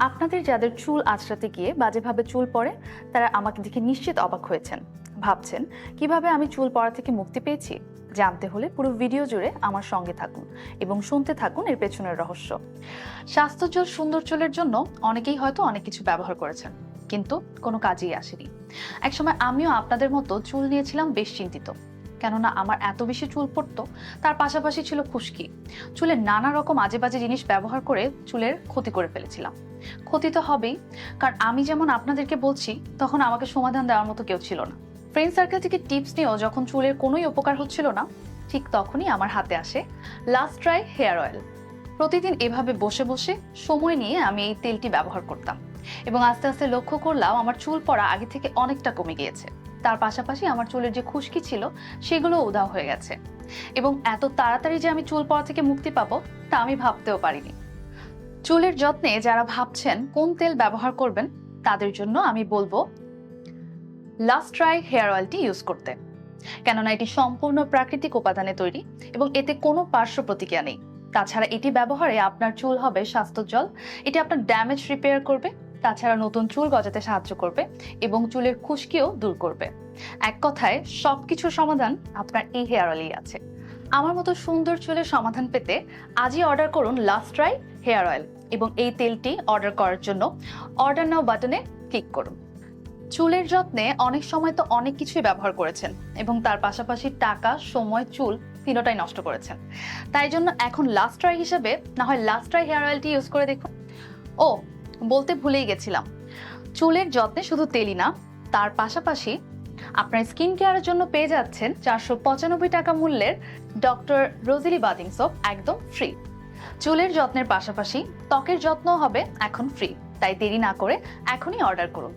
আপনাদের যাদের চুল আঁচড়াতে গিয়ে বাজেভাবে চুল পড়ে তারা আমাকে দেখে নিশ্চিত অবাক হয়েছেন। ভাবছেন কিভাবে আমি চুল পড়া থেকে মুক্তি পেয়েছি। জানতে হলে পুরো ভিডিও জুড়ে আমার সঙ্গে থাকুন এবং শুনতে থাকুন এর পেছনের রহস্য। স্বাস্থ্যোজ্জ্বল সুন্দর চুলের জন্য অনেকেই হয়তো অনেক কিছু ব্যবহার করেছেন, কিন্তু কোনো কাজেই আসেনি। একসময় আমিও আপনাদের মতো চুল নিয়েছিলাম বেশ চিন্তিত, কেননা আমার এত বেশি চুল পড়তো, তার পাশাপাশি ছিল খুশকি। চুলের নানা রকম আজে বাজে জিনিস ব্যবহার করে চুলের ক্ষতি করে ফেলেছিলাম। ক্ষতি তো হবেই, কারণ আমি যেমন আপনাদেরকে বলছি তখন আমাকে সমাধান দেওয়ার মতো কেউ ছিল না। ফ্রেন্ড সার্কেল থেকে টিপস নিয়েও যখন চুলের কোনোই উপকার হচ্ছিল না, ঠিক তখনই আমার হাতে আসে লাস্ট ড্রাই হেয়ার অয়েল। প্রতিদিন এভাবে বসে বসে সময় নিয়ে আমি এই তেলটি ব্যবহার করতাম এবং আস্তে আস্তে লক্ষ্য করলাম আমার চুল পড়া আগে থেকে অনেকটা কমে গিয়েছে। তার পাশাপাশি আমার চুলের যে খুশকি ছিল সেগুলো উধাও হয়ে গেছে, এবং এত তাড়াতাড়ি যে আমি চুল পড়া থেকে মুক্তি পাবো তা আমি ভাবতেও পারিনি। চুলের যত্নে যারা ভাবছেন কোন তেল ব্যবহার করবেন, তাদের জন্য আমি বলবো লাস্ট ড্রাই হেয়ার অয়েলটি ইউজ করতে, কেননা এটি সম্পূর্ণ প্রাকৃতিক উপাদানে তৈরি এবং এতে কোনো পার্শ্ব প্রতিক্রিয়া নেই। তাছাড়া এটি ব্যবহারে আপনার চুল হবে স্বাস্থ্যোজ্জ্বল, এটি আপনার ড্যামেজ রিপেয়ার করবে, তাছাড়া নতুন চুল গজাতে সাহায্য করবে এবং চুলের খুশকিও দূর করবে। এক কথায় সবকিছুর সমাধান আপনার এই হেয়ার অয়েলেই আছে। আমার মতো সুন্দর চুলের সমাধান পেতে আজই অর্ডার করুন লাস্ট ড্রাই হেয়ার অয়েল এবং এই তেলটি অর্ডার করার জন্য অর্ডার নাও বাটনে ক্লিক করুন। চুলের যত্নে অনেক সময় তো অনেক কিছুই ব্যবহার করেছেন এবং তার পাশাপাশি টাকা, সময়, চুল তিনটাই নষ্ট করেছেন। তাই জন্য এখন লাস্ট ট্রাই হিসেবে না হয় লাস্ট ট্রাই হেয়ার অয়েলটি ইউজ করে দেখুন। ও, বলতে ভুলেই গেছিলাম, চুলের যত্নে শুধু তেলই না, তার পাশাপাশি আপনার স্কিন কেয়ারের জন্য পেয়ে যাচ্ছেন 495 টাকা মূল্যের ডক্টর রোজিলি বাথিং সোপ একদম ফ্রি। চুলের যত্নের পাশাপাশি ত্বকের যত্ন হবে এখন ফ্রি, তাই দেরি না করে এখনই অর্ডার করুন।